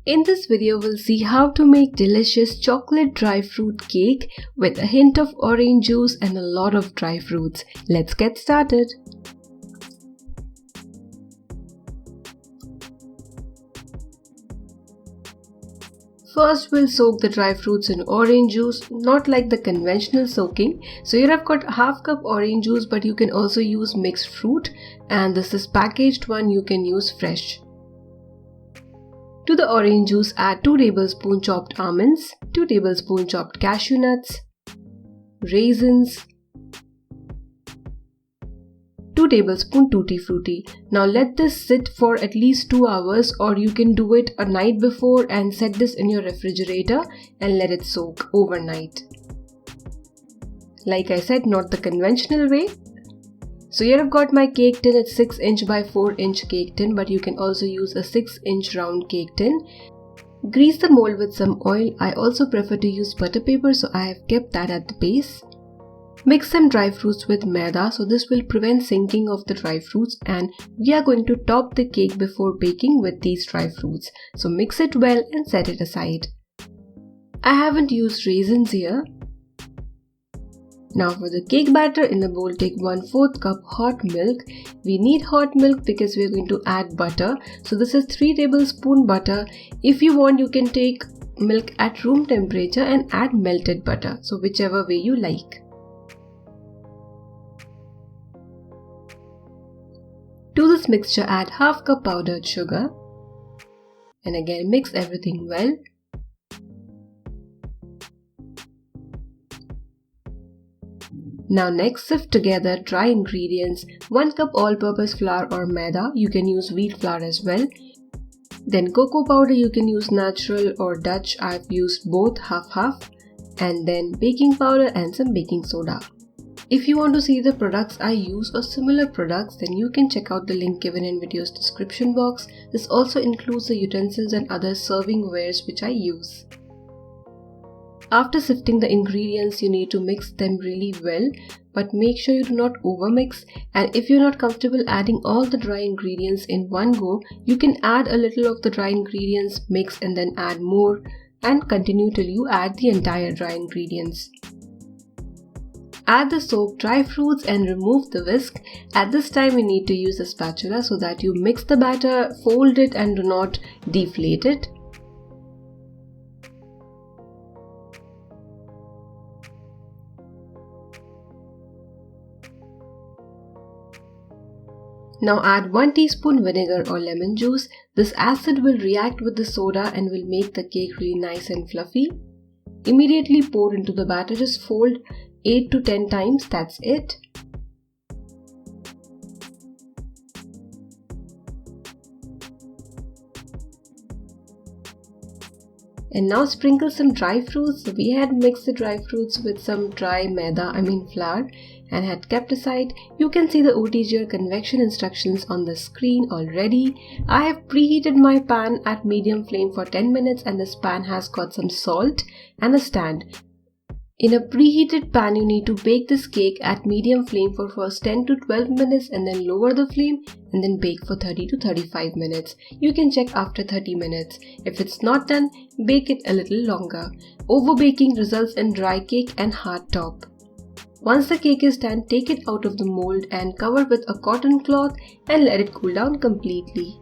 In this video, we'll see how to make delicious chocolate dry fruit cake with a hint of orange juice and a lot of dry fruits. Let's get started. First, we'll soak the dry fruits in orange juice, not like the conventional soaking. So here I've got half cup orange juice, but you can also use mixed fruit, and this is packaged one, you can use fresh. To the orange juice, add 2 tablespoons chopped almonds, 2 tablespoons chopped cashew nuts, raisins, 2 tablespoons Tutti Frutti. Now let this sit for at least 2 hours, or you can do it a night before and set this in your refrigerator and let it soak overnight. Like I said, not the conventional way. So here I've got my cake tin. It's 6" by 4" cake tin, but you can also use a 6" round cake tin. Grease the mold with some oil. I also prefer to use butter paper, so I have kept that at the base. Mix some dry fruits with Maida, so this will prevent sinking of the dry fruits, and we are going to top the cake before baking with these dry fruits. So mix it well and set it aside. I haven't used raisins here. Now for the cake batter, in a bowl take 1/4 cup hot milk. We need hot milk because we are going to add butter. So this is 3 tablespoons butter. If you want, you can take milk at room temperature and add melted butter. So whichever way you like. To this mixture, add half cup powdered sugar and again mix everything well. Now next, sift together dry ingredients, 1 cup all-purpose flour or maida, you can use wheat flour as well. Then cocoa powder, you can use natural or Dutch, I've used both half-half. And then baking powder and some baking soda. If you want to see the products I use or similar products, then you can check out the link given in video's description box. This also includes the utensils and other serving wares which I use. After sifting the ingredients, you need to mix them really well, but make sure you do not overmix. And if you're not comfortable adding all the dry ingredients in one go, you can add a little of the dry ingredients, mix and then add more, and continue till you add the entire dry ingredients. Add the soaked dry fruits and remove the whisk. At this time, we need to use a spatula so that you mix the batter, fold it and do not deflate it. Now add 1 teaspoon vinegar or lemon juice. This acid will react with the soda and will make the cake really nice and fluffy. Immediately pour into the batter, just fold 8 to 10 times, that's it. And now sprinkle some dry fruits. We had mixed the dry fruits with some dry flour and had kept aside. You can see the OTG or convection instructions on the screen already. I have preheated my pan at medium flame for 10 minutes and this pan has got some salt and a stand. In a preheated pan, you need to bake this cake at medium flame for first 10 to 12 minutes and then lower the flame and then bake for 30 to 35 minutes. You can check after 30 minutes. If it's not done, bake it a little longer. Overbaking results in dry cake and hard top. Once the cake is done, take it out of the mold and cover with a cotton cloth and let it cool down completely.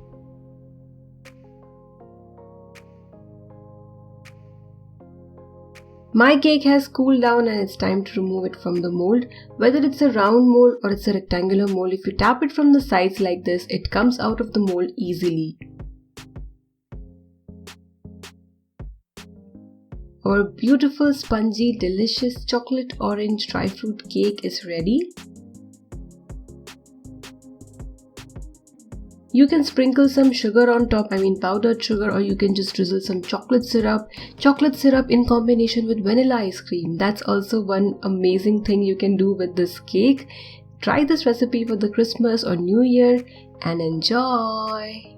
My cake has cooled down and it's time to remove it from the mold. Whether it's a round mold or it's a rectangular mold, if you tap it from the sides like this, it comes out of the mold easily. Our beautiful, spongy, delicious chocolate orange dry fruit cake is ready. You can sprinkle some sugar on top, powdered sugar, or you can just drizzle some chocolate syrup. Chocolate syrup in combination with vanilla ice cream. That's also one amazing thing you can do with this cake. Try this recipe for the Christmas or New Year and enjoy!